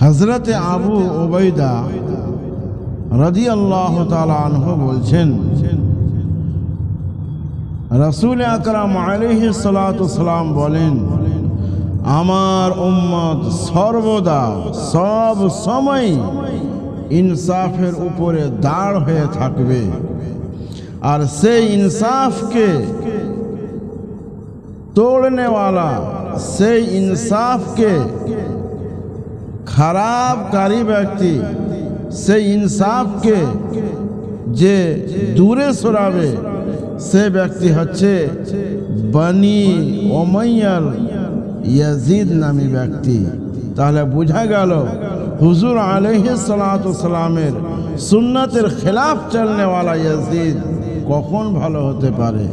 হযরত আবু উবাইদা রাদিয়াল্লাহু তাআলা আনহু বলছেন, রাসূল আকরাম আলাইহিস সালাতু ওয়াসসালাম বলেন, আমার উম্মত সর্বদা সব সময় ইনসাফের উপরে দাঁড় হয়ে থাকবে, আর সেই ইনসাফকে तोड़नेवाला से इंसाफ के खराबकारी व्यक्ति से इंसाफ के जे दूरे सराबे से व्यक्ति हच्छे बनी उमय्यार यजीद नामी व्यक्ति। ताहले बुझा गेल हुजूर आलैहिस सलातु सलामेर सुन्नतेर खिलाफ चलने वाला यजीद कखन भालो होते पारे।